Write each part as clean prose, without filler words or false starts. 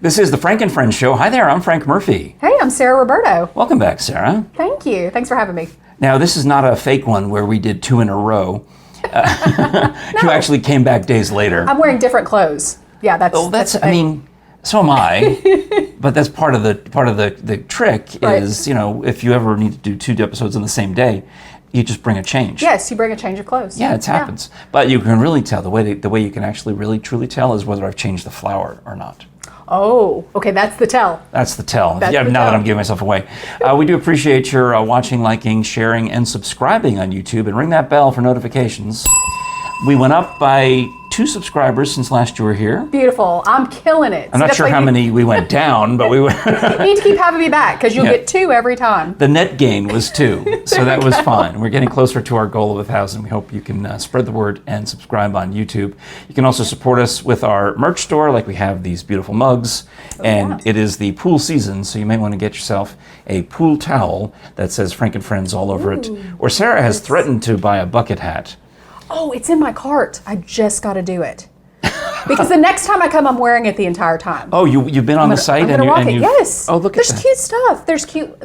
This is the Frank and Friends show. Hi there, I'm Frank Murphy. Hey, I'm Sarah Roberto. Welcome back, Sarah. Thank you. Thanks for having me. Now, this is not a fake one where we did 2 in a row. You actually came back days later. I'm wearing different clothes. Yeah, that's I mean, so am I. But that's part of the trick is, you know, if you ever need to do 2 episodes on the same day, you just bring a change. Yes, you bring a change of clothes. Yeah, it happens. Yeah. But you can really tell, the way you can actually really truly tell is whether I've changed the flour or not. Oh, okay, that's the tell. That's the tell. Now that I'm giving myself away. We do appreciate your watching, liking, sharing, and subscribing on YouTube, and ring that bell for notifications. We went up by 2 subscribers since last you were here. Beautiful. I'm killing it. I'm not sure how many we went down, but we went. You need to keep having me back because you'll get 2 every time. The net gain was 2, so that was fine. We're getting closer to our goal of 1,000. We hope you can spread the word and subscribe on YouTube. You can also support us with our merch store, like we have these beautiful mugs, and it is the pool season, so you may want to get yourself a pool towel that says Frank and Friends all over it. Or Sarah has threatened to buy a bucket hat. Oh, it's in my cart. I just got to do it. Because the next time I come, I'm wearing it the entire time. Oh, you've been on the site and you yes. Oh, look at that. There's cute stuff.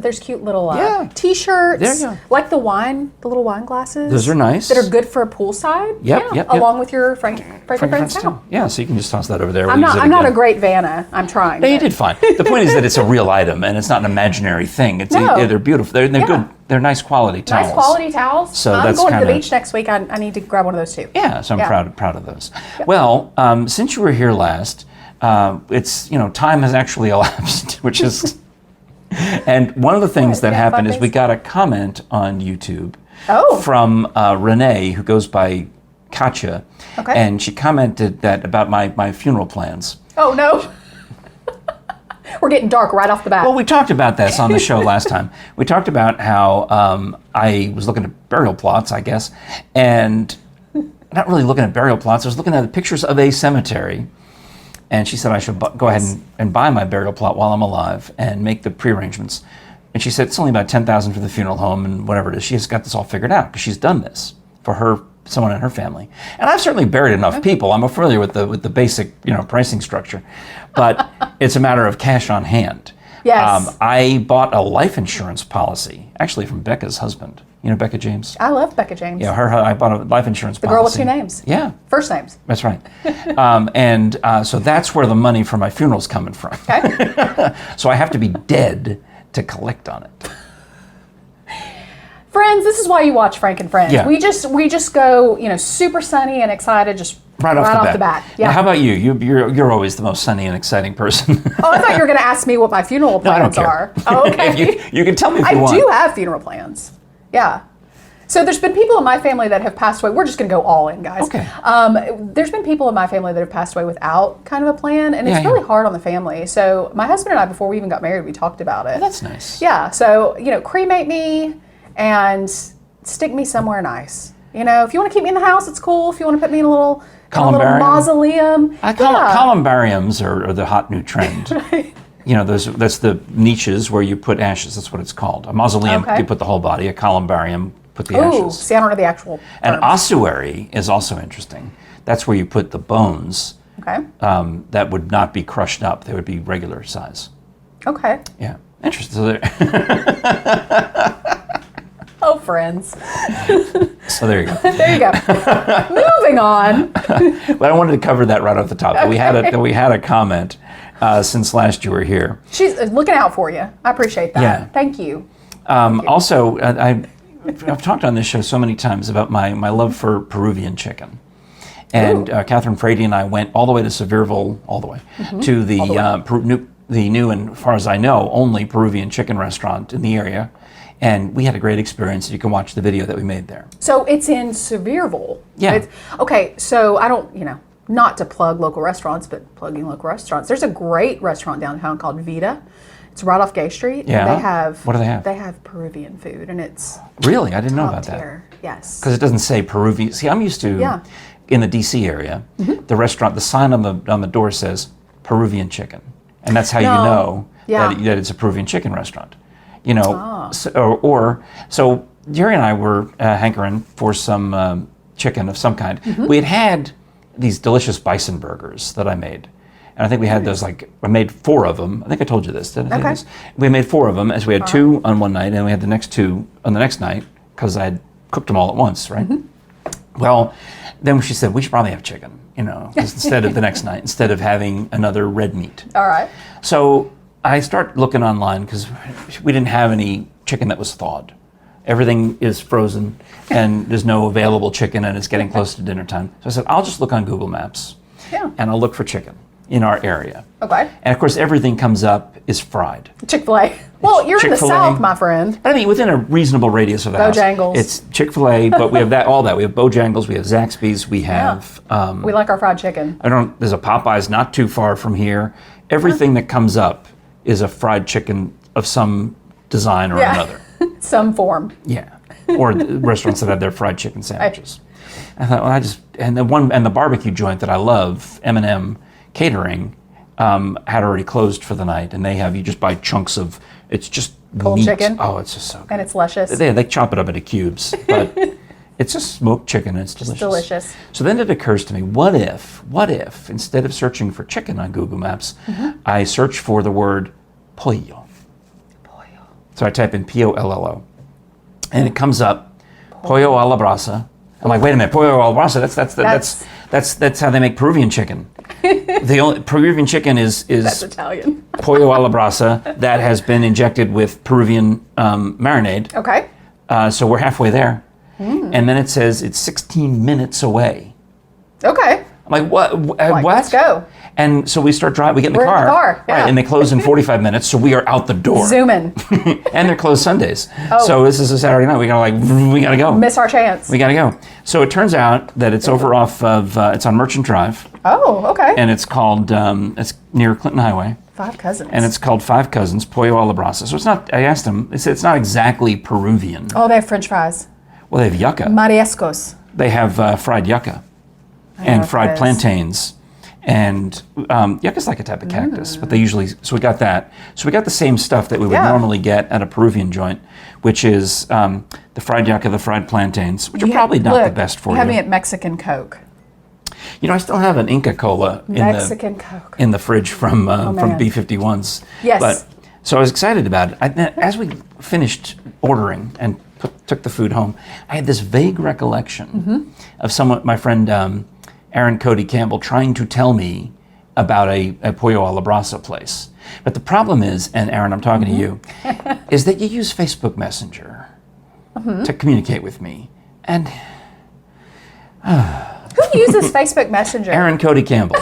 There's cute little t-shirts. There you go. Like the little wine glasses. Those are nice. That are good for a poolside. Yep. Along with your Frank and Friends towel. Yeah, so you can just toss that over there. I'm not a great Vanna. I'm trying. No, you did fine. The point is that it's a real item and it's not an imaginary thing. They're beautiful. They're good. They're nice quality towels. Nice quality towels. So I'm going to the beach next week. I need to grab one of those too. Yeah, so I'm proud of those. Yep. Well, since you were here last, it's time has actually elapsed, which is, and one of the things that happened is we got a comment on YouTube from Rene, who goes by Katya, and she commented that about my funeral plans. Oh no. We're getting dark right off the bat. Well, we talked about this on the show last time. We talked about how I was looking at burial plots, I guess, and not really looking at burial plots. I was looking at the pictures of a cemetery, and she said I should go ahead and buy my burial plot while I'm alive and make the pre-arrangements. And she said it's only about $10,000 for the funeral home and whatever it is. She has got this all figured out because she's done this for someone in her family. And I've certainly buried enough people. I'm familiar with the basic pricing structure, but it's a matter of cash on hand. Yes. I bought a life insurance policy, actually from Becca's husband. You know Becca James? I love Becca James. Yeah, I bought a life insurance policy. The girl with 2 names. Yeah. First names. That's right. So that's where the money for my funeral's coming from. Okay. So I have to be dead to collect on it. Friends, this is why you watch Frank and Friends. Yeah. We just go, super sunny and excited, just right off the bat. Yeah. Now, how about you? You're always the most sunny and exciting person. Oh, I thought you were going to ask me what my funeral plans are. Oh, okay. you can tell me if you want. I do have funeral plans. Yeah. So there's been people in my family that have passed away. We're just going to go all in, guys. Okay. There's been people in my family that have passed away without kind of a plan, and it's really hard on the family. So my husband and I, before we even got married, we talked about it. Oh, that's nice. Yeah. So, cremate me and stick me somewhere nice. If you want to keep me in the house, it's cool. If you want to put me in a little mausoleum. Columbariums are the hot new trend. Right. That's the niches where you put ashes. That's what it's called. A mausoleum, you put the whole body. A columbarium, put the ashes. See, I don't know the actual terms. An ossuary is also interesting. That's where you put the bones that would not be crushed up. They would be regular size. Okay. Yeah. Interesting. So oh, Friends. So there you go. There you go. Moving on. But I wanted to cover that right off the top. Okay. We had a comment since last you were here. She's looking out for you. I appreciate that. Yeah. Thank you. Also, I've talked on this show so many times about my love for Peruvian chicken. And Catherine Frady and I went all the way to Sevierville, to the new and, as far as I know, only Peruvian chicken restaurant in the area. And we had a great experience. You can watch the video that we made there. So it's in Sevierville. Yeah. Okay, so I don't, not to plug local restaurants, but plugging local restaurants. There's a great restaurant downtown called Vita. It's right off Gay Street. Yeah. They have. What do they have? They have Peruvian food, and it's really. I didn't know about that. Yes. Because it doesn't say Peruvian. See, I'm used to in the D.C. area, the restaurant, the sign on the door says Peruvian chicken, and that's how you know that it's a Peruvian chicken restaurant. So Jere and I were hankering for some chicken of some kind. We had these delicious bison burgers that I made. And I think we had those I made 4 of them. I think I told you this. Did I tell you Okay. this? We made 4 of them, as we had 2 on one night, and we had the next 2 on the next night because I had cooked them all at once, right? Well, then she said we should probably have chicken, 'cause instead of the next night, instead of having another red meat. All right. So I start looking online because we didn't have any chicken that was thawed. Everything is frozen and there's no available chicken and it's getting close to dinner time. So I said, I'll just look on Google Maps and I'll look for chicken in our area. Okay. And of course, everything comes up is fried. Chick-fil-A. Well, you're in the Chick-fil-A. South, my friend. I mean, within a reasonable radius of the house. Bojangles. It's Chick-fil-A, but we have all that. We have Bojangles, we have Zaxby's, we have... We like our fried chicken. there's a Popeyes not too far from here. Everything that comes up is a fried chicken of some design or another. Some form. Yeah, or the restaurants that have their fried chicken sandwiches. I thought, well, and the barbecue joint that I love, M&M Catering, had already closed for the night, and you just buy chunks of, it's just Cold meat. chicken. Oh, it's just so good. And it's luscious. They chop it up into cubes, but it's just smoked chicken, and it's delicious. Delicious. So then it occurs to me, what if instead of searching for chicken on Google Maps, I search for the word pollo. So I type in Pollo, and it comes up pollo a la brasa. I'm like, wait a minute, pollo a la brasa. That's how they make Peruvian chicken. The only Peruvian chicken is That's Italian. pollo a la brasa that has been injected with Peruvian marinade. Okay. So we're halfway there, and then it says it's 16 minutes away. Okay. I'm like, what? What? Let's go. And so we start driving. We get in the We're in car. the car, yeah. Right, and they close in 45 minutes, so we are out the door. Zooming. And they're closed Sundays. Oh. So this is a Saturday night. We gotta go. Miss our chance. We gotta go. So it turns out that it's over off of it's on Merchant Drive, Oh, okay. and it's called it's near Clinton Highway, 5 Cousins. and it's called Five Cousins Pollo a la Brasa. So it's not. I asked them. They said it's not exactly Peruvian. Oh, they have French fries. Well, they have yucca. Mariscos. They have fried yucca and fried plantains. And yucca's like a type of cactus, but they usually, so we got that. So we got the same stuff that we would normally get at a Peruvian joint, which is the fried yucca, the fried plantains, which are probably not the best for you. You had me at Mexican Coke. I still have an Inca Cola Mexican Coke. in the fridge from man. B-51s. Yes. But, so I was excited about it. As we finished ordering and took the food home, I had this vague recollection of my friend Aaron Cody Campbell trying to tell me about a pollo a la brasa place. But the problem is, and Aaron, I'm talking to you, is that you use Facebook Messenger to communicate with me. And Who uses Facebook Messenger? Aaron Cody Campbell.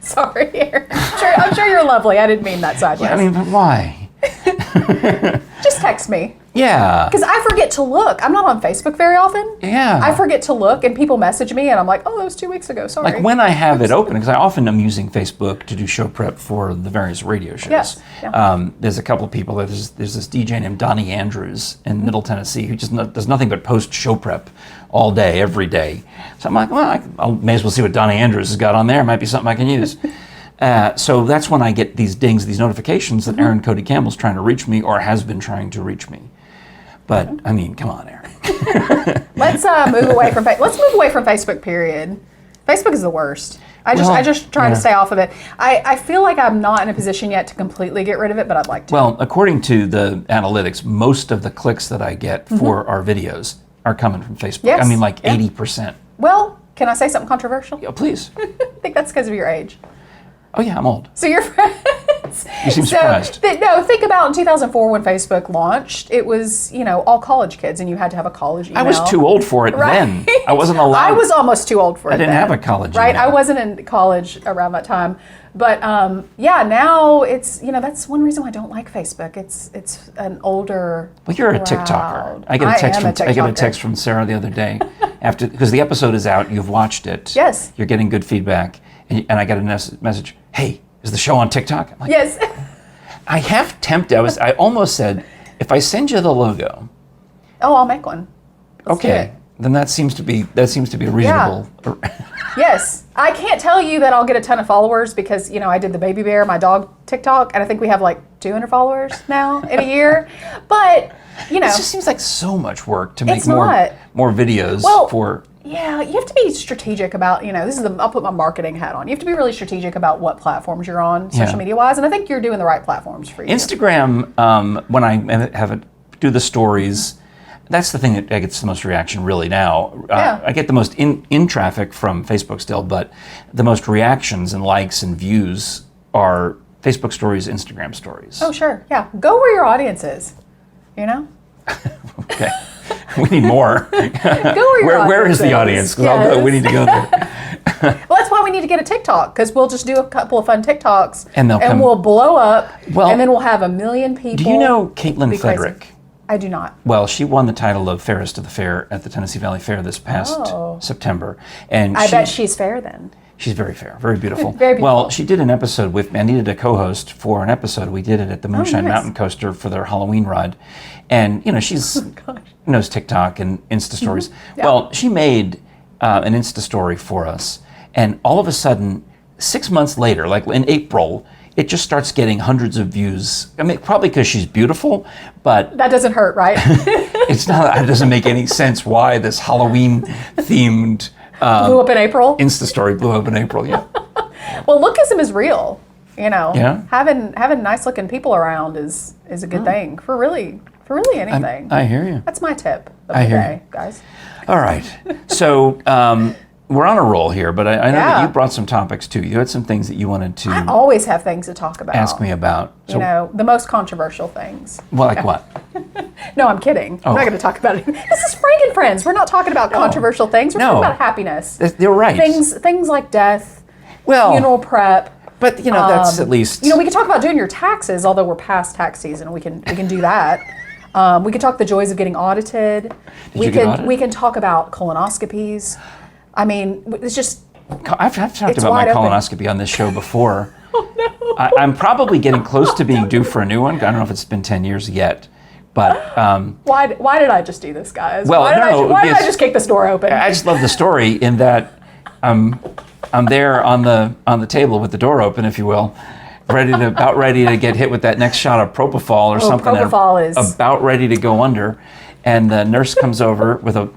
Sorry, Aaron. I'm sure you're lovely. I didn't mean that sideways. I mean, but why? Just text me. Yeah. Because I forget to look. I'm not on Facebook very often. Yeah. I forget to look, and people message me, and I'm like, oh, that was 2 weeks ago. Sorry. Like when I have it open, because I often am using Facebook to do show prep for the various radio shows. Yes. Yeah. There's a couple of people. There's this DJ named Donnie Andrews in Middle Tennessee who just does nothing but post show prep all day, every day. So I'm like, well, I may as well see what Donnie Andrews has got on there. It might be something I can use. So that's when I get these dings, these notifications that Aaron Cody Campbell's trying to reach me or has been trying to reach me. But I mean, come on, Aaron. Let's move away from Facebook. Period. Facebook is the worst. I just try to stay off of it. I feel like I'm not in a position yet to completely get rid of it, but I'd like to. Well, according to the analytics, most of the clicks that I get for our videos are coming from Facebook. Yes. I mean, like 80%. Well, can I say something controversial? Yeah, please. I think that's because of your age. Oh yeah, I'm old. So your friends. You seem surprised. No, think about in 2004 when Facebook launched. It was, all college kids, and you had to have a college email. I was too old for it then. I wasn't allowed. I was almost too old for it. I didn't then. have a college Right, email. I wasn't in college around that time. But now it's that's one reason why I don't like Facebook. It's an older. Well, you're a crowd. TikToker. I get a text from Sarah the other day because the episode is out. You've watched it. Yes. You're getting good feedback, and I got a message. Hey, is the show on TikTok? I'm like, Yes. I have tempted. I almost said, if I send you the logo. Oh, I'll make one. Let's do Okay. it. Then that seems to be a reasonable. Yes. I can't tell you that I'll get a ton of followers because, I did the baby bear, my dog TikTok, and I think we have like 200 followers now in a year. But, It just seems like so much work to make It's not. more videos Well, for. Yeah, you have to be strategic about, I'll put my marketing hat on. You have to be really strategic about what platforms you're on, social media wise, and I think you're doing the right platforms for you. Instagram, when I do the stories, that's the thing that gets the most reaction really now. I get the most in traffic from Facebook still, but the most reactions and likes and views are Facebook stories, Instagram stories. Oh, sure. Yeah. Go where your audience is, Okay. We need more. Go where where is the audience? Because we need to go there. Well, that's why we need to get a TikTok, because we'll just do a couple of fun TikToks and we'll blow up, and then we'll have 1 million people. Do you know Caitlin Frederick? I do not. Well, she won the title of Fairest of the Fair at the Tennessee Valley Fair this past September. And I bet she's fair then. She's very fair, very beautiful. Very beautiful. Well, she did an episode with me. I needed a co-host for an episode. We did it at the Moonshine Mountain Coaster for their Halloween ride. And, she's knows TikTok and Insta stories. Mm-hmm. Yeah. Well, she made an Insta story for us. And all of a sudden, 6 months later, like in April, it just starts getting hundreds of views. I mean, probably because she's beautiful, but... That doesn't hurt, right? It doesn't make any sense why this Halloween-themed... blew up in April? Insta story blew up in April, yeah. Well, lookism is real, Yeah. Having nice-looking people around is a good thing for really anything. I hear you. That's my tip of the day, guys. All right. So we're on a roll here, but I know that you brought some topics too. You had some things that you wanted to... I always have things to talk about. Ask me about. So, the most controversial things. Well, like what? No, I'm kidding. I'm not going to talk about it. This is Frank and Friends. We're not talking about controversial things. We're talking about happiness. You're right. Things like death, funeral prep. But, that's at least... we can talk about doing your taxes, although we're past tax season. We can do that. We can talk the joys of getting audited. We can talk about colonoscopies. I mean, it's just... I've talked about my colonoscopy on this show before. Oh, no. I'm probably getting close to being due for a new one. I don't know if it's been 10 years yet. But why did I just do this, guys? Well, why did I just kick this door open? I just love the story in that I'm there on the table with the door open, if you will, about ready to get hit with that next shot of propofol or something. Propofol is about ready to go under, and the nurse comes over with a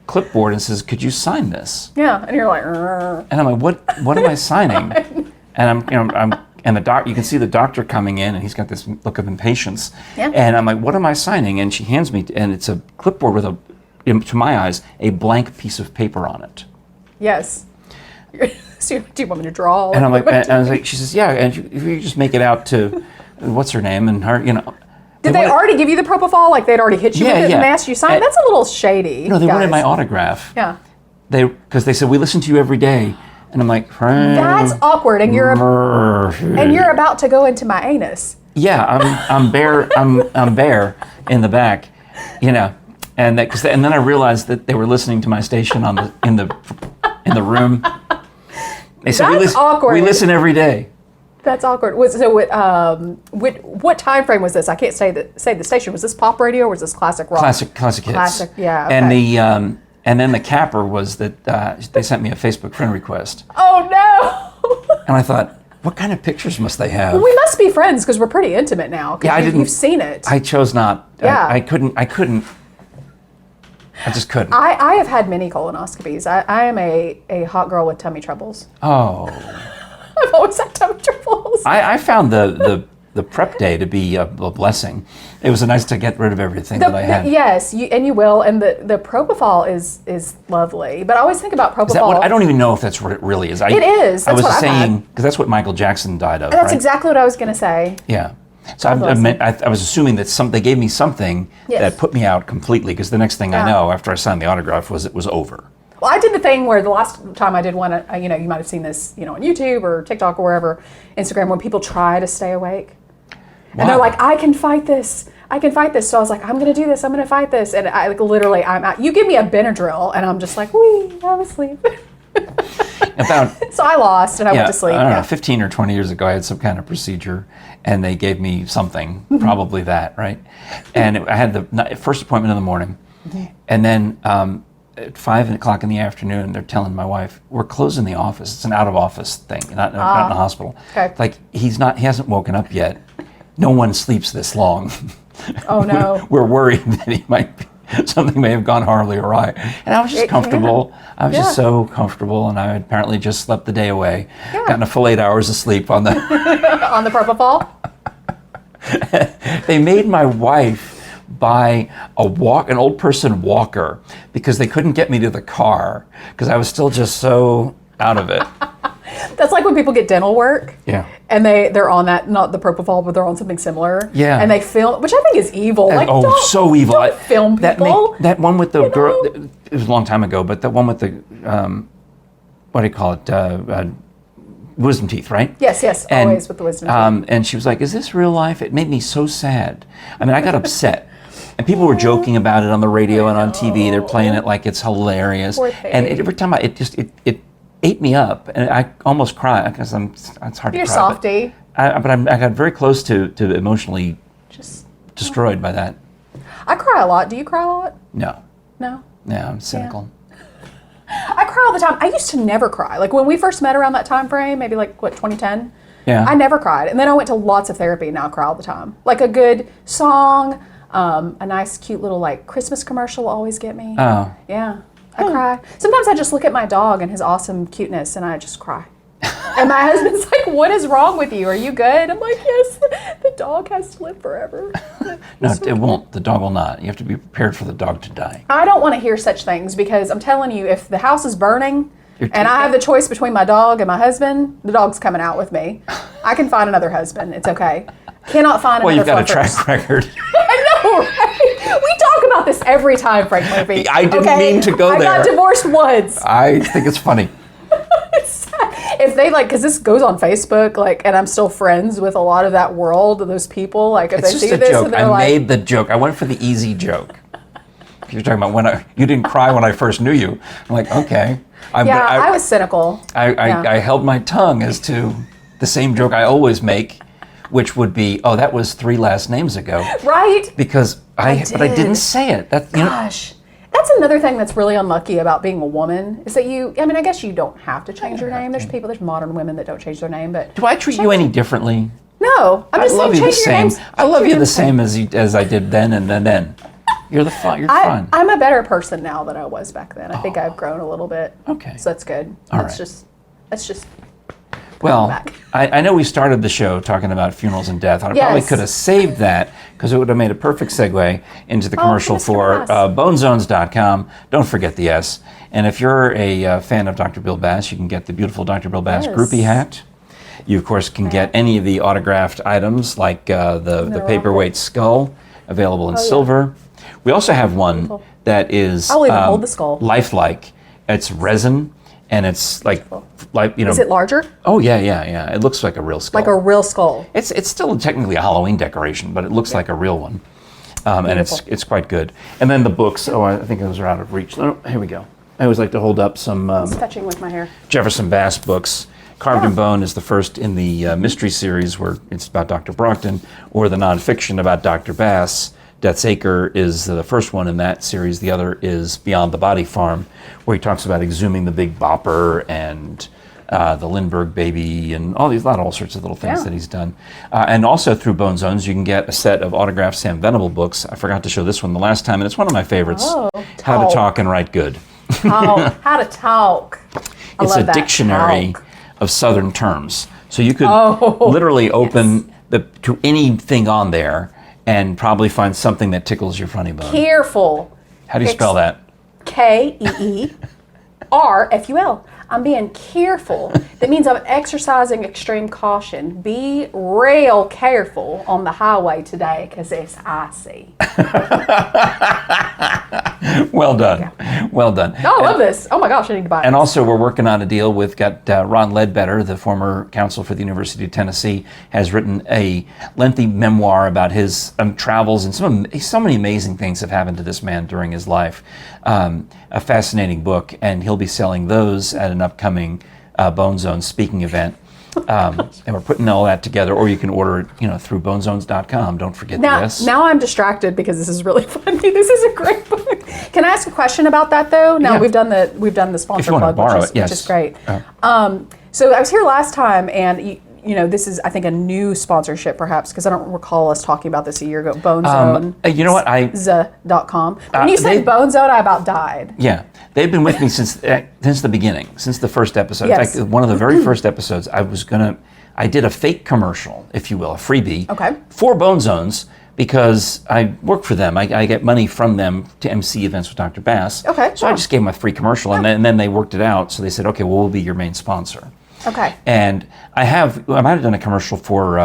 clipboard and says, "Could you sign this?" Yeah, and you're like, "Rrr." And I'm like, "What am I signing?" And and the doc, you can see the doctor coming in, and he's got this look of impatience. Yeah. And I'm like, "What am I signing?" And she hands me, and it's a clipboard with to my eyes, a blank piece of paper on it. Yes. So do you want me to draw? And I'm like, and I was like, she says, "Yeah." And if you just make it out to, what's her name, and her, Did they already give you the propofol? Like they'd already hit you with it and asked you to sign? That's a little shady. No, they wanted my autograph. Yeah. Because they said, "We listen to you every day." And I'm like, that's awkward. And you're about to go into my anus. Yeah, I'm bare. I'm bare in the back, and then I realized that they were listening to my station in the room. They said, That's awkward. We listen every day. That's awkward. What time frame was this? I can't say the station. Was this pop radio or was this classic rock? Classic hits. Classic, yeah. Okay. And then the capper was that they sent me a Facebook friend request. Oh no! And I thought, what kind of pictures must they have? Well, we must be friends because we're pretty intimate now. Yeah, you've seen it. I chose not. Yeah. I couldn't. I just couldn't. I have had many colonoscopies. I am a hot girl with tummy troubles. Oh. I've always had tummy troubles. I found the prep day to be a blessing. It was nice to get rid of everything that I had. Yes, you will. And the propofol is lovely. But I always think about propofol. Is that what, I don't even know if that's what it really is. It is. That's I was what saying, because that's what Michael Jackson died of, That's exactly what I was going to say. Yeah. So I was assuming that they gave me something that put me out completely, because the next thing I know after I signed the autograph was it was over. Well, I did the thing where the last time I did one, you might have seen this, on YouTube or TikTok or wherever, Instagram, when people try to stay awake. Wow. And they're like, I can fight this. So I was like, I'm going to do this. I'm going to fight this. And I literally, I'm out. You give me a Benadryl and I'm just like, I'm asleep. So I lost and I went to sleep. I don't know, 15 or 20 years ago, I had some kind of procedure and they gave me something, probably that, right? And I had the first appointment in the morning. Mm-hmm. And then at 5 o'clock in the afternoon, they're telling my wife, we're closing the office. It's an out-of-office thing, not in a hospital. Okay. Like, he hasn't woken up yet. No one sleeps this long. Oh, no. We're worried that he might be. something may have gone horribly awry. And I was just comfortable. I was just so comfortable, and I had apparently just slept the day away. Gotten a full 8 hours of sleep on the on the propofol. They made my wife buy an old person walker because they couldn't get me to the car because I was still just so out of it. That's like when people get dental work. Yeah. And they're on that, not the propofol, but they're on something similar. Yeah. And they film, which I think is evil. Like, so evil. Don't film people. That one with the girl, it was a long time ago, but the one with the, what do you call it? Wisdom teeth, right? Yes, and, always with the wisdom teeth. And she was like, is this real life? It made me so sad. I mean, I got upset. And people were joking about it on the radio and on TV. They're playing it like it's hilarious. Poor thing. And every time it ate me up, and I almost cried because it's hard You're to cry. softy. But I got very close to emotionally just destroyed by that. I cry a lot. Do you cry a lot? No. No? Yeah, I'm cynical. I cry all the time. I used to never cry. Like when we first met around that time frame, maybe like, 2010? Yeah. I never cried. And then I went to lots of therapy, and now I cry all the time. Like a good song, a nice, cute little like Christmas commercial will always get me. Oh. Yeah, I cry. Sometimes I just look at my dog and his awesome cuteness, and I just cry. And my husband's like, "What is wrong with you? Are you good?" I'm like, "Yes, the dog has to live forever." No, it won't. The dog will not. You have to be prepared for the dog to die. I don't want to hear such things because I'm telling you, if the house is burning and I have the choice between my dog and my husband, the dog's coming out with me. I can find another husband. It's okay. Cannot find Well, another you've got fluffers. a track record. I know, right? We talk about this every time, Frank Murphy. I didn't mean to go there. I got divorced once. I think it's funny. If they because this goes on Facebook, and I'm still friends with a lot of that world, those people, if It's they just see a this joke. and they're I made the joke. I went for the easy joke. You're talking about you didn't cry when I first knew you. I'm like, okay. I was cynical. I held my tongue as to the same joke I always make, which would be, oh, that was 3 last names ago. Right. Because I didn't say it. Gosh. That's another thing that's really unlucky about being a woman is that I guess you don't have to change your name. There's modern women that don't change their name, but do I treat you any differently? No, I'm just saying change your names. I love you the same as I did then and then. You're fun. I'm a better person now than I was back then. I think I've grown a little bit. Okay. So that's good. That's just well, I know we started the show talking about funerals and death. I probably could have saved that because it would have made a perfect segue into the commercial for bonezones.com. Don't forget the S. And if you're a fan of Dr. Bill Bass, you can get the beautiful Dr. Bill Bass groupie hat. You, of course, can get any of the autographed items like the paperweight skull available in silver. We also have one that is I'll even hold the skull. lifelike. It's resin. And it's Is it larger? Oh yeah. It looks like a real skull. Like a real skull. It's still technically a Halloween decoration, but it looks like a real one, and it's quite good. And then the books. Oh, I think those are out of reach. Oh, here we go. I always like to hold up some Fetching with my hair. Jefferson Bass books. Carved in Bone is the first in the mystery series where it's about Dr. Brockton, or the nonfiction about Dr. Bass. Death's Acre is the first one in that series. The other is Beyond the Body Farm, where he talks about exhuming the Big Bopper and the Lindbergh baby and all sorts of little things that he's done. And also through Bone Zones, you can get a set of autographed Sam Venable books. I forgot to show this one the last time, and it's one of my favorites. How to Talk and Write Good. How to talk. It's a dictionary of Southern terms. So you could literally open to anything on there and probably find something that tickles your funny bone. Careful. How do you spell that? Keerful. I'm being careful. That means I'm exercising extreme caution. Be real careful on the highway today because it's icy. Well done. Well done. Oh, I love this. Oh my gosh, I need to buy it. And also we're working on a deal with Ron Ledbetter, the former counsel for the University of Tennessee, has written a lengthy memoir about his travels, and so many amazing things have happened to this man during his life. A fascinating book, and he'll be selling those at an upcoming Bone Zone speaking event. And we're putting all that together, or you can order it, through bonezones.com. Don't forget this. Now I'm distracted because this is really funny. This is a great book. Can I ask a question about that though? Now we've done the sponsor plug, which is great. So I was here last time, and this is, I think, a new sponsorship perhaps, because I don't recall us talking about this a year ago. BoneZone. You know what? .com. When you said BoneZone, I about died. Yeah. They've been with me since the beginning, since the first episode. Yes. In fact, one of the very first episodes, I did a fake commercial, if you will, a freebie, for Bone Zones, because I work for them. I get money from them to MC events with Dr. Bass. Okay. So I just gave them a free commercial, and then they worked it out. So they said, okay, well, we'll be your main sponsor. Okay. And I might have done a commercial for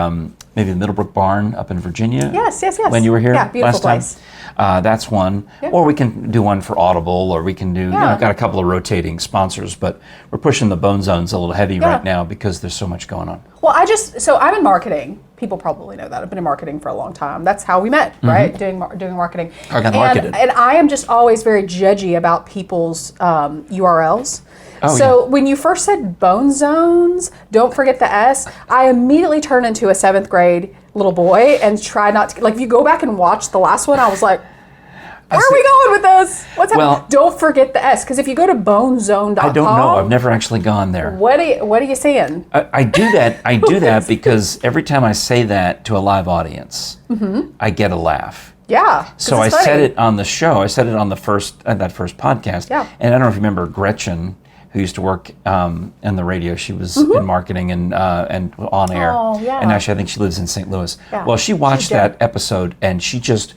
maybe the Middlebrook Barn up in Virginia. Yes. When you were here beautiful last place. time. That's one. Yeah. Or we can do one for Audible, or we can do, I've got a couple of rotating sponsors, but we're pushing the Bone Zones a little heavy right now because there's so much going on. Well, I'm in marketing. People probably know that. I've been in marketing for a long time. That's how we met, right? Doing marketing. I got marketed. And I am just always very judgy about people's URLs. So when you first said Bone Zones, don't forget the S, I immediately turned into a 7th grade little boy and tried not to, if you go back and watch the last one, I was like, where are we going with this? What's happening? Well, don't forget the S, because if you go to bonezone.com. I don't know. I've never actually gone there. What are you saying? I do that. I do that because every time I say that to a live audience, I get a laugh. Yeah. So I said it on the show. I said it on the first podcast. Yeah. And I don't know if you remember Gretchen, who used to work in the radio. She was in marketing and on air. Oh, yeah. And actually, I think she lives in St. Louis. Yeah. Well, she watched that episode, and she just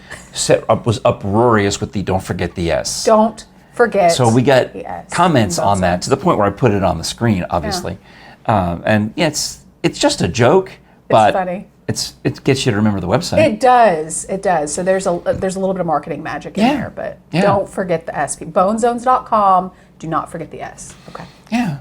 was uproarious with the "Don't forget the S." Don't forget. So we got comments on that to the point where I put it on the screen, obviously. Yeah. And it's just a joke, but it's funny. It gets you to remember the website. It does. So there's a little bit of marketing magic in there, but don't forget the S. Bonezones.com. Do not forget the S. Okay. Yeah.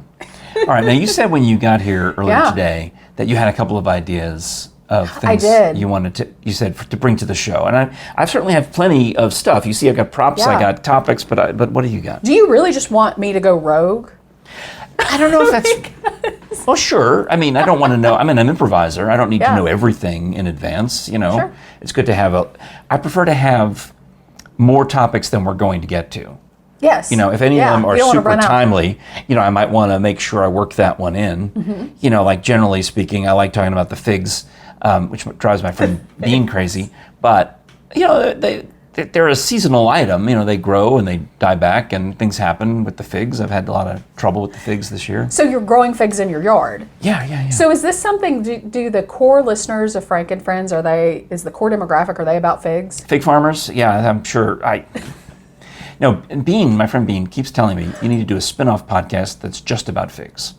All right. Now, you said when you got here earlier today that you had a couple of ideas of things you wanted to bring to the show, and I certainly have plenty of stuff. You see, I've got props, I got topics, but what do you got? Do you really just want me to go rogue? I don't know if that's. Well, sure. I mean, I don't want to know. I'm an improviser. I don't need to know everything in advance. Sure. It's good to have I prefer to have more topics than we're going to get to. Yes. If any of them are super timely, I might want to make sure I work that one in. Like generally speaking, I like talking about the figs, which drives my friend Dean crazy. But, they're a seasonal item. They grow and they die back and things happen with the figs. I've had a lot of trouble with the figs this year. So you're growing figs in your yard? Yeah. So is this something, do the core listeners of Frank and Friends, is the core demographic, are they about figs? Fig farmers? Yeah, I'm sure. Bean, my friend Bean, keeps telling me you need to do a spin-off podcast that's just about figs.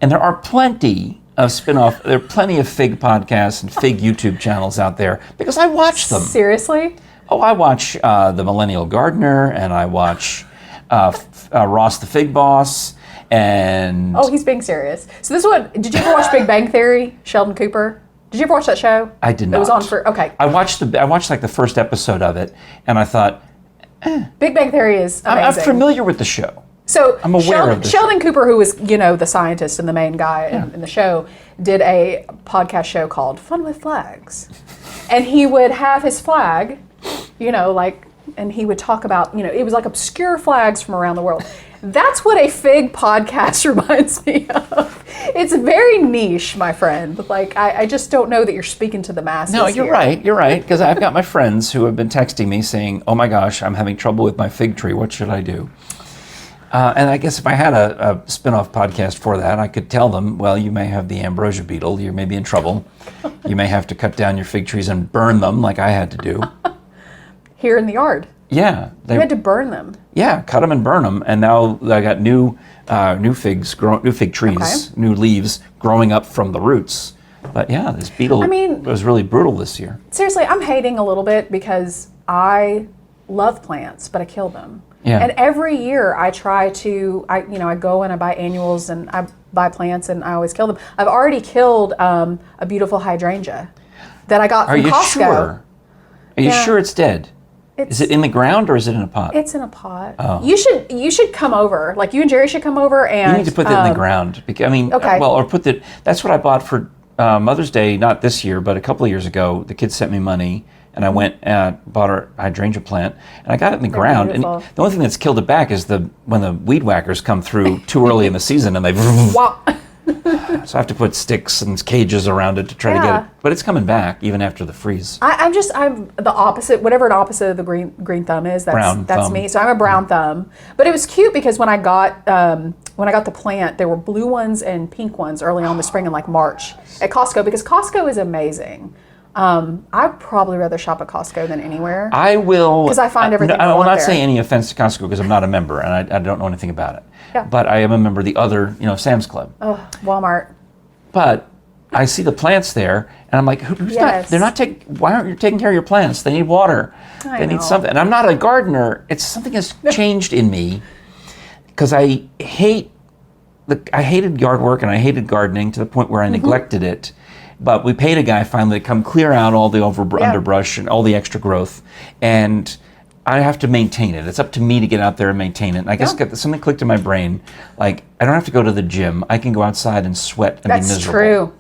And there are plenty of fig podcasts and fig YouTube channels out there because I watch them. Seriously? Oh, I watch The Millennial Gardener, and I watch Ross the Fig Boss, and... Oh, he's being serious. So this one, did you ever watch Big Bang Theory, Sheldon Cooper? Did you ever watch that show? I did not. It was on okay. I watched the first episode of it, and I thought... Big Bang Theory is amazing. I'm familiar with the show. So I'm aware of Sheldon Cooper, who was, the scientist and the main guy in the show, did a podcast show called Fun with Flags. And he would have his flag, and he would talk about, it was like obscure flags from around the world. That's what a fig podcast reminds me of. It's very niche, my friend. I just don't know that you're speaking to the masses. No, you're right. You're right. Because I've got my friends who have been texting me saying, oh my gosh, I'm having trouble with my fig tree. What should I do? And I guess if I had a spin-off podcast for that, I could tell them, well, you may have the ambrosia beetle. You may be in trouble. You may have to cut down your fig trees and burn them like I had to do. Here in the yard? Yeah. You had to burn them? Yeah, cut them and burn them. And now I got new fig trees, new leaves growing up from the roots. But yeah, this beetle was really brutal this year. Seriously, I'm hating a little bit because I love plants, but I kill them. Yeah. And every year I try to, I go and I buy annuals and I buy plants and I always kill them. I've already killed a beautiful hydrangea that I got from Costco. Are you sure? Are you sure it's dead? Is it in the ground or is it in a pot? It's in a pot. Oh. You should come over. You and Jere should come over and... You need to put that in the ground. Okay. That's what I bought for Mother's Day, not this year, but a couple of years ago. The kids sent me money and I went and bought a hydrangea plant and I got it in the ground. Beautiful. And the only thing that's killed it back is when the weed whackers come through too early in the season and they... Wow. So I have to put sticks and cages around it to try to get it. But it's coming back even after the freeze. I'm the opposite, whatever an opposite of the green thumb is. That's thumb. me. So I'm a brown thumb. But it was cute because when I got the plant, there were blue ones and pink ones early on in the spring in like March at Costco, because Costco is amazing. I'd probably rather shop at Costco than anywhere. I will. Because I find everything I will not there. say any offense to Costco because I'm not a member and I don't know anything about it. Yeah. But I am a member of the other, Sam's Club. Oh, Walmart. But I see the plants there, and I'm like, why aren't you taking care of your plants? They need water. They need something. And I'm not a gardener. It's something has changed in me because I hated yard work and I hated gardening to the point where I neglected it. But we paid a guy finally to come clear out all the underbrush and all the extra growth, and I have to maintain it. It's up to me to get out there and maintain it. And I guess something clicked in my brain, like I don't have to go to the gym. I can go outside and sweat and be miserable. That's true.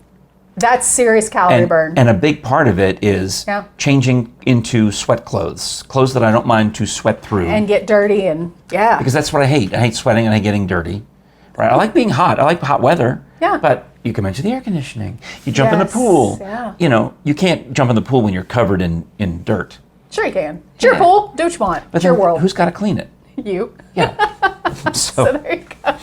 That's serious calorie burn. And a big part of it is changing into sweat clothes that I don't mind to sweat through. And get dirty Because that's what I hate. I hate sweating and I hate getting dirty. Right? I like being hot. I like hot weather. Yeah. But you come into the air conditioning. You jump in the pool. Yeah. You can't jump in the pool when you're covered in dirt. Sure you can. It's your pool. Do what you want. But it's your world. Who's got to clean it? You. Yeah. So there you go.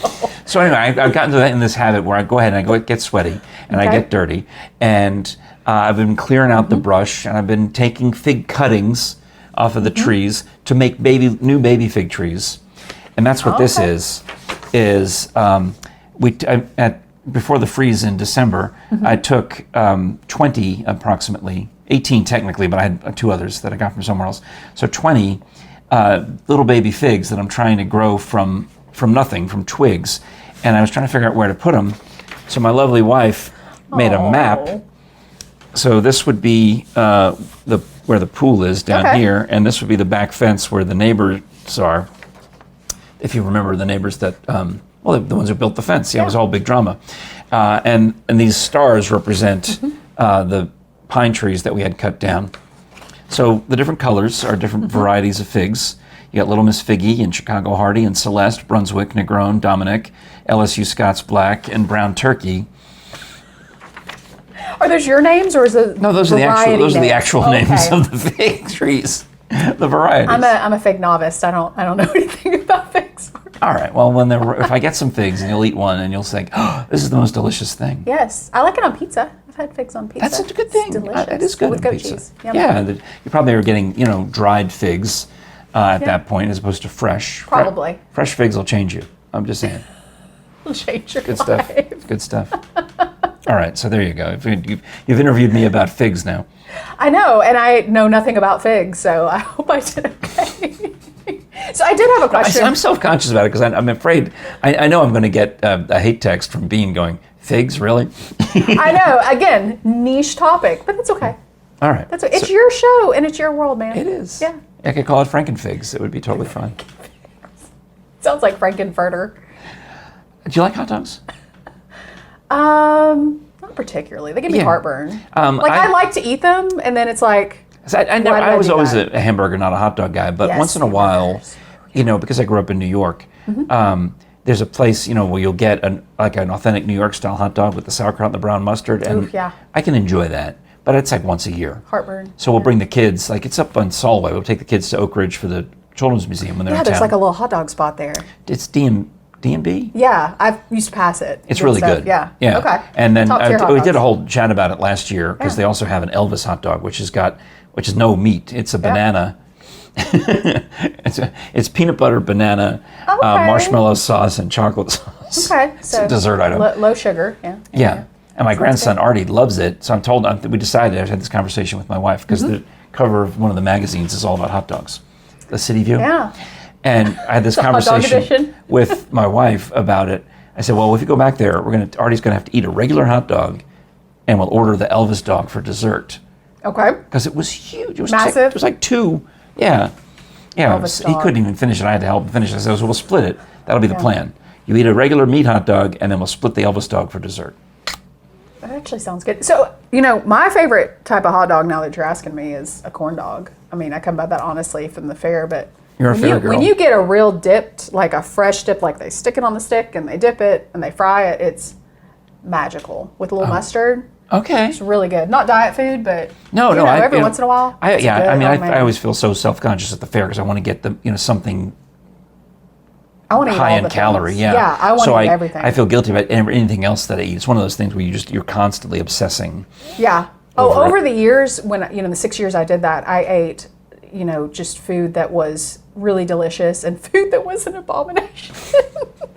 So anyway, I've gotten to that in this habit where I go ahead and I go get sweaty and I get dirty. And I've been clearing out the brush, and I've been taking fig cuttings off of the trees to make new baby fig trees. And that's what this is before the freeze in December, I took 20 approximately, 18 technically, but I had 2 others that I got from somewhere else. So 20 little baby figs that I'm trying to grow from nothing, from twigs. And I was trying to figure out where to put them. So my lovely wife made a map. So this would be where the pool is down here, and this would be the back fence where the neighbors are. If you remember the neighbors that, the ones who built the fence. Yeah, it was all big drama. And these stars represent the pine trees that we had cut down. So the different colors are different varieties of figs. You got Little Miss Figgy and Chicago Hardy and Celeste, Brunswick, Negrone, Dominic, LSU Scots Black, and Brown Turkey. Are those your names, or is it? No, those are the actual names of the fig trees. The varieties. I'm a fig novice. I don't know anything about figs. All right. Well, if I get some figs and you'll eat one and you'll say, "Oh, this is the most delicious thing." Yes, I like it on pizza. I've had figs on pizza. That's a good thing. It's delicious. It is good with on goat pizza. Cheese. Yeah, you probably are getting dried figs at that point as opposed to fresh. Probably. Fresh figs will change you. I'm just saying. It'll change your Good life. stuff. Good stuff. All right. So there you go. You've interviewed me about figs now. I know, and I know nothing about figs, so I hope I did okay. So I did have a question. I'm self-conscious about it because I'm afraid. I know I'm going to get a hate text from Bean going, "Figs, really?" I know. Again, niche topic, but it's okay. All right. It's your show and it's your world, man. It is. Yeah. I could call it Frankenfigs. It would be totally fine. Sounds like frankfurter. Do you like hot dogs? Not particularly. They give me heartburn. I like to eat them, and then it's like. I was always a hamburger, not a hot dog guy. But once in a while, because I grew up in New York, there's a place where you'll get an authentic New York style hot dog with the sauerkraut and the brown mustard, and I can enjoy that. But it's like once a year. Heartburn. So we'll bring the kids. Like it's up on Solway. We'll take the kids to Oak Ridge for the Children's Museum when they're in town. There's like a little hot dog spot there. It's D&B? Yeah, I've used to pass it. It's really good. Yeah. Okay. And then we did a dogs. whole chat about it last year because they also have an Elvis hot dog, which is no meat. It's a banana. It's peanut butter, banana, marshmallow sauce, and chocolate sauce. Okay. It's a dessert item. Low sugar. Yeah. And my grandson Artie loves it, so we decided. I had this conversation with my wife because the cover of one of the magazines is all about hot dogs, the City View. Yeah. And I had this conversation with my wife about it. I said, well, if you go back there, Artie's going to have to eat a regular hot dog, and we'll order the Elvis dog for dessert. Okay. Because it was huge. It was massive. It was like 2. Yeah. Yeah. He couldn't even finish it. I had to help him finish it. I said, so we'll split it. That'll be the plan. You eat a regular meat hot dog, and then we'll split the Elvis dog for dessert. That actually sounds good. So, my favorite type of hot dog, now that you're asking me, is a corn dog. I mean, I come by that honestly from the fair, but you're a fair girl. When you get a real dipped, like a fresh dip, like they stick it on the stick and they dip it and they fry it, magical with a little mustard. Okay. It's really good. Not diet food, but No, every once in a while. I always feel so self-conscious at the fair because I want to get something I want to eat high all in the calorie. things. Yeah. I want to eat everything. I feel guilty about anything else that I eat. It's one of those things where you're constantly obsessing. Yeah. Over the years, when the 6 years I did that, I ate just food that was really delicious and food that was an abomination.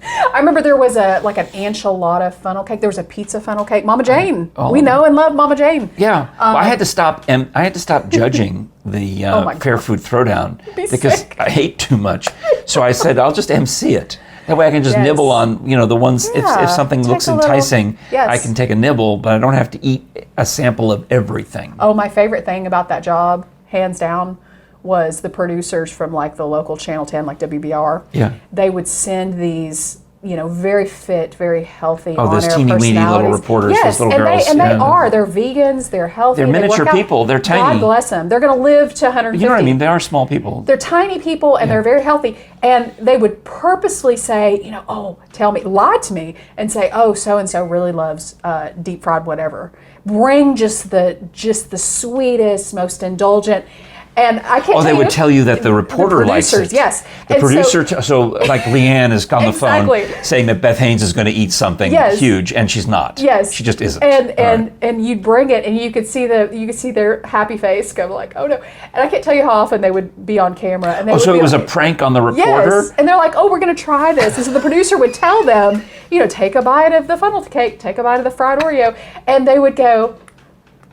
I remember there was an enchilada funnel cake. There was a pizza funnel cake. Mama Jane. We know and love Mama Jane. Yeah. Well, I had to stop judging the fair food throwdown because I ate too much. So I said I'll just MC it. That way I can just nibble on the ones. If something looks enticing, I can take a nibble, but I don't have to eat a sample of everything. Oh, my favorite thing about that job, hands down, was the producers from the local Channel 10, like WBR. Yeah. They would send these, very fit, very healthy on-air personalities. Those teeny-weeny little reporters, yes, those little girls. And they are. They're vegans, they're healthy. They're miniature people. They're tiny. God bless them. They're going to live to 150. You know what I mean? They are small people. They're tiny people and they're very healthy. And they would purposely say, lie to me and say, oh, so-and-so really loves deep fried whatever. Bring just the sweetest, most indulgent. And I can't. They would tell you that the reporter likes it. Yes, the producer. So like Leanne is on the phone saying that Beth Haynes is going to eat something huge, and she's not. Yes, she just isn't. And you'd bring it, and you could see their happy face go like, oh no. And I can't tell you how often they would be on camera. And so it was a prank on the reporter. Yes, and they're like, oh, we're going to try this. And so the producer would tell them, take a bite of the funnel cake, take a bite of the fried Oreo, and they would go,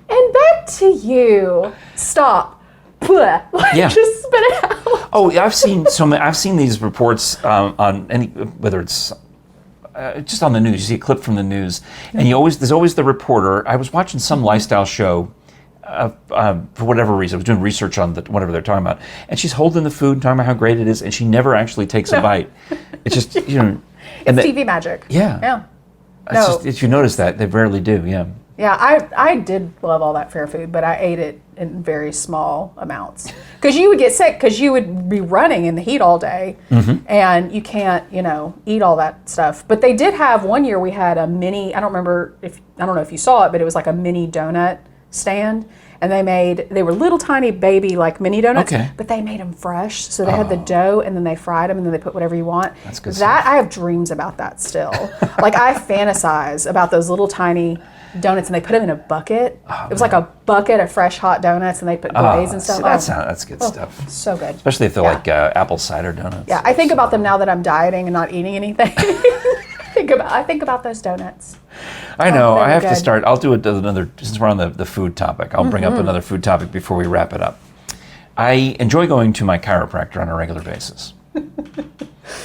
and back to you. Stop. Just spit it out. Oh, I've seen these reports on whether it's just on the news. You see a clip from the news, and there's always the reporter. I was watching some lifestyle show for whatever reason. I was doing research on whatever they're talking about, and she's holding the food and talking about how great it is, and she never actually takes a bite. It's just it's TV magic. Yeah. It's just, if you notice that, they rarely do. Yeah. Yeah, I did love all that fair food, but I ate it in very small amounts. Because you would get sick because you would be running in the heat all day, and you can't, eat all that stuff. But they did have, one year we had a mini, I don't know if you saw it, but it was like a mini donut stand. And they were little tiny baby mini donuts, but they made them fresh. So they had the dough, and then they fried them, and then they put whatever you want. That's good stuff. I have dreams about that still. I fantasize about those little tiny donuts, and they put them in a bucket. It was like a bucket of fresh hot donuts, and they put glaze and stuff. That's good stuff. So good. Especially if they're like apple cider donuts. Yeah, I think about them now that I'm dieting and not eating anything. I think about those donuts. I know. I have to start. I'll do another, since we're on the food topic, I'll bring up another food topic before we wrap it up. I enjoy going to my chiropractor on a regular basis.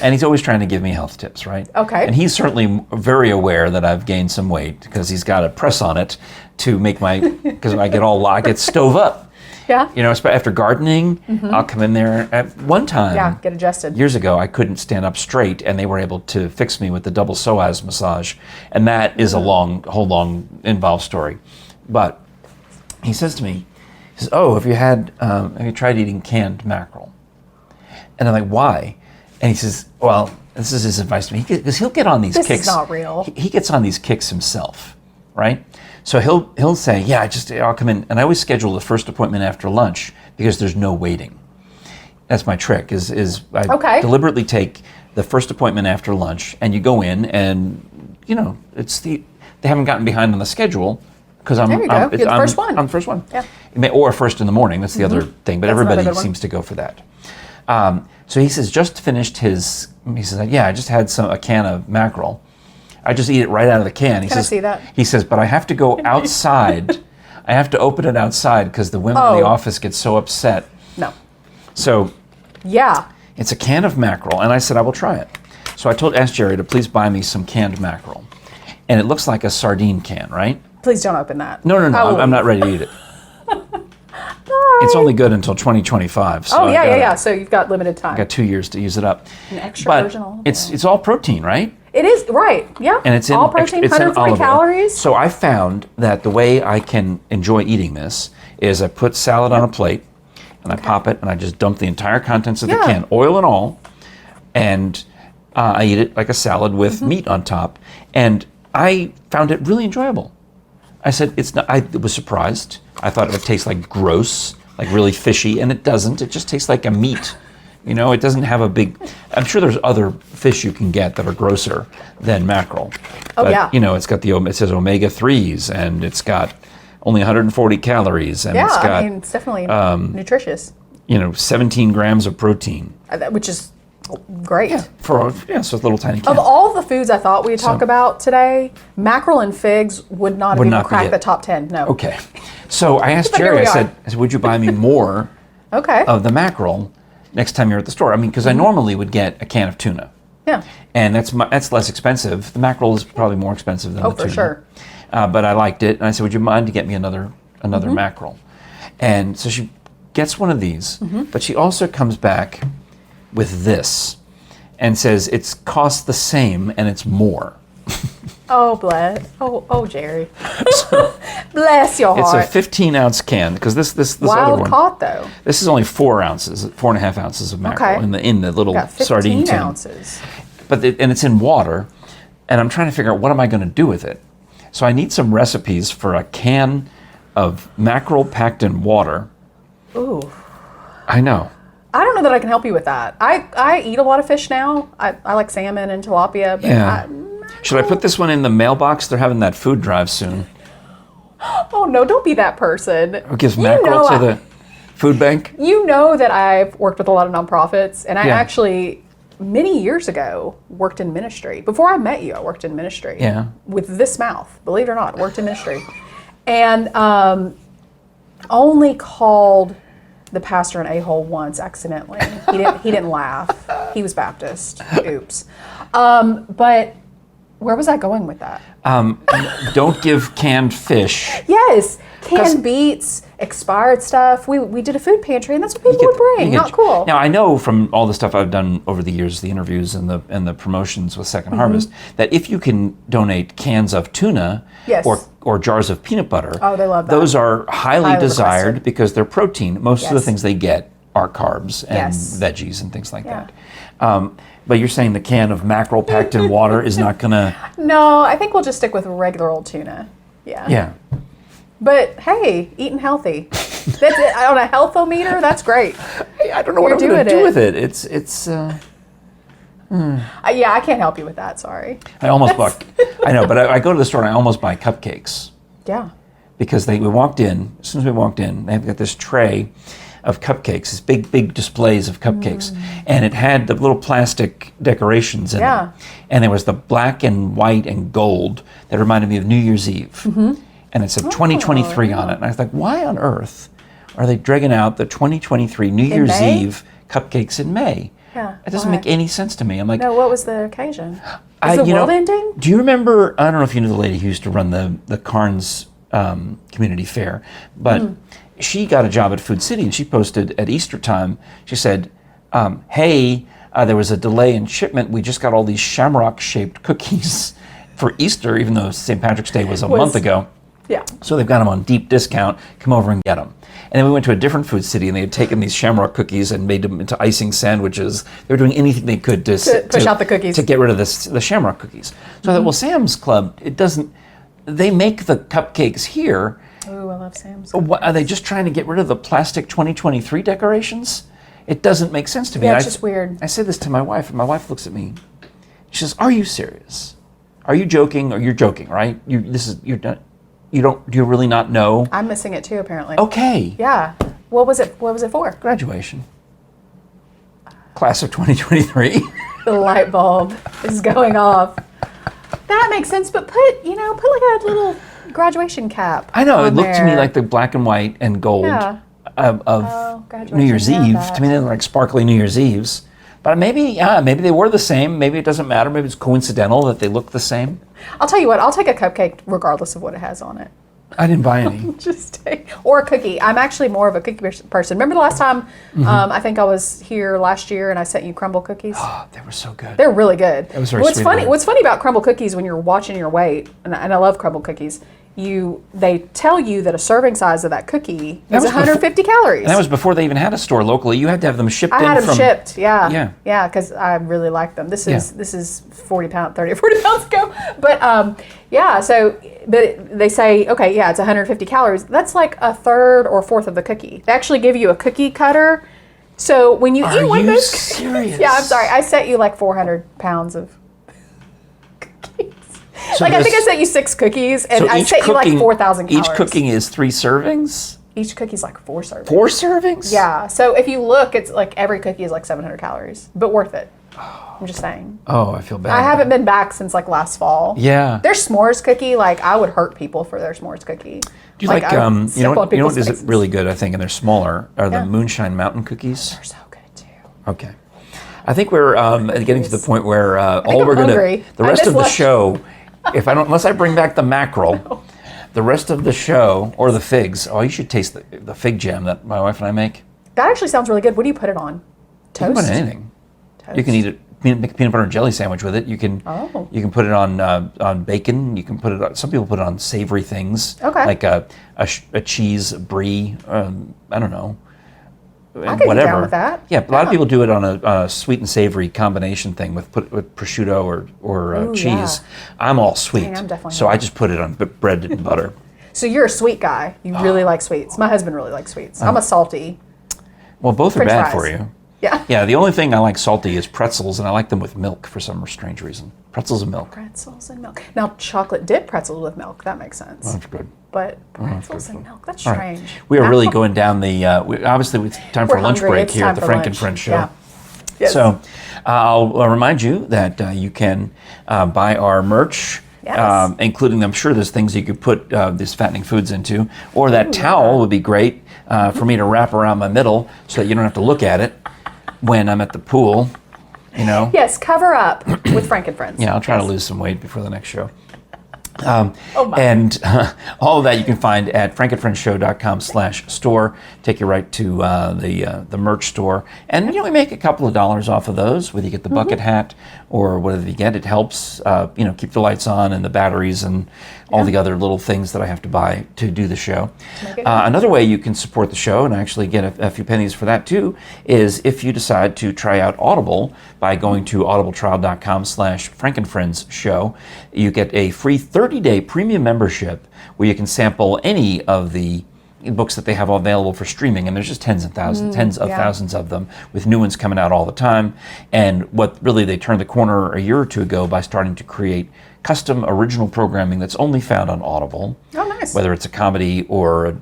And he's always trying to give me health tips, right? Okay. And he's certainly very aware that I've gained some weight because he's got a press on it to make because I get stove up. Yeah. After gardening, I'll come in there. At one time, get adjusted. Years ago, I couldn't stand up straight, and they were able to fix me with the double psoas massage, and that is a whole long involved story. But he says to me, "Oh, have you tried eating canned mackerel?" And I'm like, "Why?" And he says, "Well, this is his advice to me because he'll get on these kicks. This is not real. He gets on these kicks himself, right?" So he'll say, I'll come in, and I always schedule the first appointment after lunch because there's no waiting. That's my trick. I deliberately take the first appointment after lunch, and you go in, and they haven't gotten behind on the schedule because I'm the first one. I'm the first one. Yeah. Or first in the morning. That's the other thing. But everybody seems to go for that. So he says just finished his. He says, I just had a can of mackerel. I just eat it right out of the can. Can I see that? He says, but I have to go outside. I have to open it outside because the women in the office get so upset. No. So, it's a can of mackerel, and I said I will try it. So I asked Jere to please buy me some canned mackerel, and it looks like a sardine can, right? Please don't open that. No. I'm not ready to eat it. It's only good until 2025. So So you've got limited time. I got 2 years to use it up. An extra version olive oil. It's all protein, right? It is, right, yeah. And it's all protein, 140 calories. So I found that the way I can enjoy eating this is I put salad on a plate, and I pop it, and I just dump the entire contents of the can, oil and all, and I eat it like a salad with meat on top. And I found it really enjoyable. I said, it's not, I was surprised. I thought it would taste like gross, like really fishy, and it doesn't. It just tastes like a meat. You know, it doesn't have a big, I'm sure there's other fish you can get that are grosser than mackerel. Oh, but, yeah. You know, it says omega-3s, and it's got only 140 calories, and it's got, I mean, it's definitely nutritious. you know, 17 grams of protein. Which is great. So it's a little tiny can. Of all the foods I thought we'd talk about today, mackerel and figs would not have even cracked the top 10. No. Okay. So I asked But here Jerry, we I are. said, would you buy me more Okay. of the mackerel next time you're at the store? I mean, because I normally would get a can of tuna. Yeah. And that's less expensive. The mackerel is probably more expensive than the tuna. For sure. But I liked it, and I said, would you mind to get me another mackerel? And so she gets one of these, but she also comes back with this and says it's cost the same and it's more. Oh, bless. Oh, Jerry. Bless your It's heart. a 15-ounce can, because this other Wild one, caught, though. this is only 4.5 ounces of mackerel Okay. in the little Got 15 sardine tin. ounces. And it's in water, and I'm trying to figure out what am I going to do with it. So I need some recipes for a can of mackerel packed in water. Ooh. I know. I don't know that I can help you with that. I eat a lot of fish now. I like salmon and tilapia. But Yeah. Should I put this one in the mailbox? They're having that food drive soon. Oh, no, don't be that person. Who gives mackerel to the food bank? You know that I've worked with a lot of nonprofits, and I Yeah. actually, many years ago, worked in ministry. Before I met you, I worked in ministry. Yeah. With this mouth, believe it or not, worked in ministry. And only called the pastor an a-hole once accidentally. He didn't laugh. He was Baptist. Oops. But where was I going with that? Don't give canned fish. Yes, canned beets, expired stuff. We did a food pantry, and that's what people would bring. You Not cool. Now I know from all the stuff I've done over the years, the interviews and the promotions with Second Harvest, that if you can donate cans of tuna Yes. or jars of peanut butter, Oh, they love that. those are highly desired requested. because they're protein. Most of the Yes. things they get are carbs and Yes. veggies and things like Yeah. that. But you're saying the can of mackerel packed in water is not gonna? No, I think we'll just stick with regular old tuna. Yeah. Yeah. But hey, eating healthy. That's it. On a healthometer, that's great. I don't know what I'm You're gonna do doing with it. It's. Yeah, I can't help you with that. Sorry. I almost bought. I know, but I go to the store and I almost buy cupcakes. Yeah. Because we walked in, as soon as we walked in, they've got this tray of cupcakes, these big displays of cupcakes. And it had the little plastic decorations in Yeah. it. And there was the black and white and gold that reminded me of New Year's Eve. And it said 2023 on it. And I was like, why on earth are they dragging out the 2023 New Year's May? Eve cupcakes in May? Yeah. It doesn't why? make any sense to me. I'm like, No, what was the occasion? I- Is the you know, world ending? do you remember, I don't know if you knew the lady who used to run the Carnes community fair, but she got a job at Food City, and she posted at Easter time, she said, hey, there was a delay in shipment. We just got all these shamrock-shaped cookies for Easter, even though St. Patrick's Day was a month ago. Yeah. So they've got them on deep discount. Come over and get them. And then we went to a different Food City, and they had taken these shamrock cookies and made them into icing sandwiches. They were doing anything they could to push out the cookies. to get rid of the shamrock cookies. So I thought, well, Sam's Club, it doesn't. They make the cupcakes here. Ooh, I love Sam's. What, are they just trying to get rid of the plastic 2023 decorations? It doesn't make sense to me. Yeah, And it's just weird. I say this to my wife, and my wife looks at me. She says, "Are you serious? Are you joking? Or you're joking, right? You're done. You don't. Do you really not know?" I'm missing it too, apparently. Okay. Yeah. What was it? What was it for? Graduation. Class of 2023. The light bulb is going off. That makes sense, but put like a little graduation cap. I know. It on looked to me there. like the black and white and gold Yeah. of graduation. New Year's Yeah, Eve. that. To me, they're like sparkly New Year's Eves. But maybe they were the same. Maybe it doesn't matter. Maybe it's coincidental that they look the same. I'll tell you what. I'll take a cupcake regardless of what it has on it. I didn't buy any. Or a cookie. I'm actually more of a cookie person. Remember the last time I think I was here last year and I sent you crumble cookies? Oh, they were so good. They're really good. That was very What's sweet of funny? you. What's funny about crumble cookies when you're watching your weight, and I love crumble cookies, they tell you that a serving size of that cookie is was 150 calories. And that was before they even had a store locally. You had to have them shipped I in had them from... shipped, Yeah. yeah, because I really like them. This is 30 or 40 pounds ago, but yeah. So, but they say, okay, yeah, it's 150 calories. That's like a third or fourth of the cookie. They actually give you a cookie cutter. So when you eat one of those, serious? yeah, I'm sorry, I sent you like 400 pounds of cookies. So I think I sent you 6 cookies, and so I sent you like 4,000 calories. Each cooking is 3 servings? Each cookie's like 4 servings. 4 servings? Yeah. So if you look, it's like every cookie is like 700 calories, but worth it. I'm just saying. Oh, I feel bad. I haven't been back since like last fall. Yeah. Their s'mores cookie, like I would hurt people for their s'mores cookie. Do you like I would you step know on what people's is faces. really good, I think, and they're smaller, are the Yeah. Moonshine Mountain cookies? They're so good too. Okay. I think we're getting to the point where all I'm we're going to... hungry. The I rest just of the left- show, unless I bring back the mackerel, the rest of the show, or the figs, you should taste the fig jam that my wife and I make. That actually sounds really good. What do you put it on? You Toast? can put anything. Toast. You can eat it, make a peanut butter and jelly sandwich with it. You can put it on bacon. You can put it on, some people put it on savory things. Okay. Like a cheese brie, I don't know. I could get down with that. Yeah, a lot of people do it on a sweet and savory combination thing with prosciutto or Ooh, cheese. yeah. I'm all sweet, I'm definitely so I not. just put it on bread and butter. So you're a sweet guy. You really like sweets. My husband really likes sweets. I'm a salty. Well, both are French bad fries. for you. Yeah. Yeah, the only thing I like salty is pretzels, and I like them with milk for some strange reason. Pretzels and milk. Pretzels and milk. Now, chocolate dip pretzels with milk. That makes sense. That's good. But pretzels and milk, that's All right. strange. We are really going down the... obviously, it's time for We're a lunch hungry. break It's here time at the for Frank and lunch. Friends show. Yeah. Yes. So I'll remind you that you can buy our merch, Yes. including, I'm sure there's things you could put these fattening foods into, or that towel would be great for me to wrap around my middle so that you don't have to look at it when I'm at the pool, you know? Yes, cover up with Frank and Friends. Yeah, I'll try to Yes. lose some weight before the next show. Oh my. And all of that you can find at frankandfriendshow.com/store. Take you right to the merch store. And we make a couple of dollars off of those, whether you get the bucket hat or whatever you get. It helps keep the lights on and the batteries and all the other little things that I have to buy to do the show. Another way you can support the show and actually get a few pennies for that too is if you decide to try out Audible by going to audibletrial.com/frankandfriendsshow. You get a free 30-day premium membership where you can sample any of the books that they have available for streaming, and there's just tens of thousands of them, with new ones coming out all the time. And what really they turned the corner a year or two ago by starting to create custom original programming that's only found on Audible. Oh, nice. Whether it's a comedy or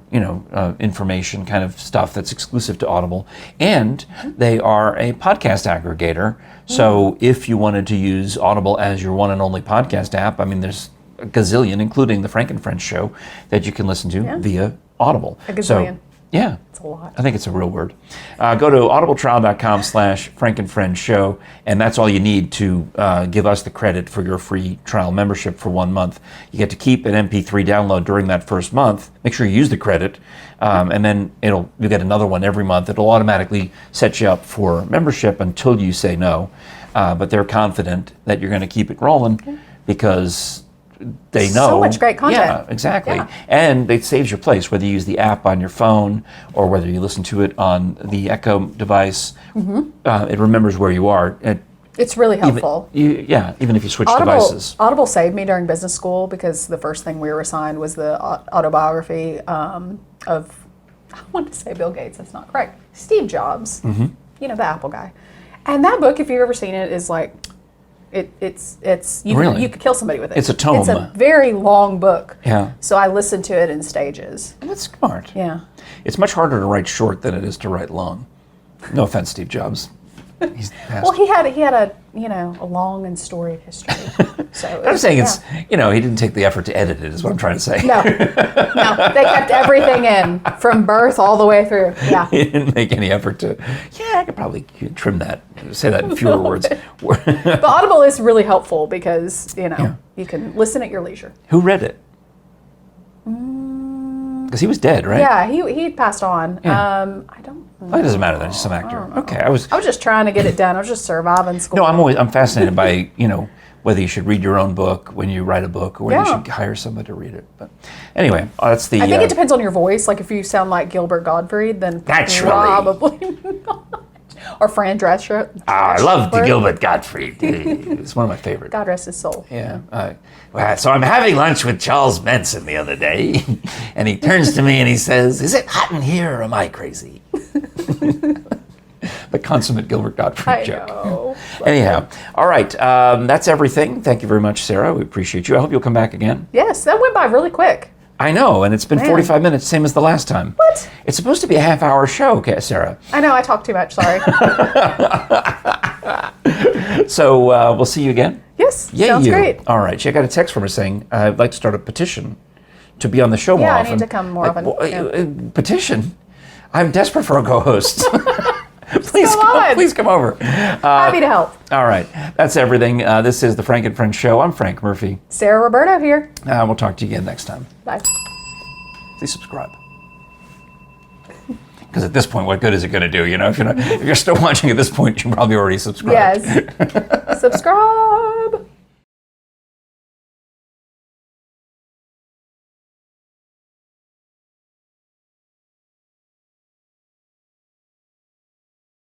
information kind of stuff that's exclusive to Audible. And they are a podcast aggregator. So if you wanted to use Audible as your one and only podcast app, I mean, there's a gazillion, including the Frank and Friends show, that you can listen to via Audible. A gazillion. So, yeah. It's a lot. I think it's a real word. Go to audibletrial.com/frankandfriendshow, and that's all you need to give us the credit for your free trial membership for 1 month. You get to keep an MP3 download during that first month. Make sure you use the credit, and then you'll get another one every month. It'll automatically set you up for membership until you say no. But they're confident that you're going to keep it rolling because they know. So much great content. Yeah, exactly. Yeah. And it saves your place, whether you use the app on your phone or whether you listen to it on the Echo device. It remembers where you are. It's really helpful. Even if you switch devices. Audible saved me during business school because the first thing we were assigned was the autobiography of, I want to say Bill Gates, that's not correct, Steve Jobs, the Apple guy. And that book, if you've ever seen it, is like, it's Really? you could kill somebody with it. It's a tome. It's a very long book. Yeah. So I listened to it in stages. That's smart. Yeah. It's much harder to write short than it is to write long. No offense, Steve Jobs. He's passed. Well, he had a long and storied history. So I'm saying he didn't take the effort to edit it, is what I'm trying to say. No, they kept everything in from birth all the way through. Yeah. He didn't make any effort to, I could probably trim that, say that in fewer words. But Audible is really helpful because, you can listen at your leisure. Who read it? Because he was dead, right? Yeah, he passed on. Yeah. I don't know. Well, it doesn't matter then, just some actor. Okay, I was just trying to get it done. I was just surviving school. No, I'm fascinated by, whether you should read your own book when you write a book, or whether you should hire somebody to read it. But anyway, that's the. I think it depends on your voice. Like if you sound like Gilbert Gottfried, then probably not. Or Fran Drescher. I love the Gilbert Gottfried. It's one of my favorites. God rest his soul. Yeah. Well, so I'm having lunch with Charles Manson the other day, and he turns to me and he says, "Is it hot in here or am I crazy?" The consummate Gilbert Gottfried joke. Know. Anyhow, all right. That's everything. Thank you very much, Sarah. We appreciate you. I hope you'll come back again. Yes, that went by really quick. I know, and it's been 45 minutes, same as the last time. What? It's supposed to be a half-hour show, Sarah. I know, I talk too much, sorry. So we'll see you again? Yes, sounds great. All right, she got a text from her saying, I'd like to start a petition to be on the show more often. Yeah, I need to come more often. Petition? I'm desperate for a co-host. Please come over. Happy to help. All right, that's everything. This is the Frank and Friends Show. I'm Frank Murphy. Sarah Roberto here. We'll talk to you again next time. Bye. Please subscribe. Because at this point, what good is it going to do? You know, if you're still watching at this point, you probably already subscribed. Yes. Subscribe.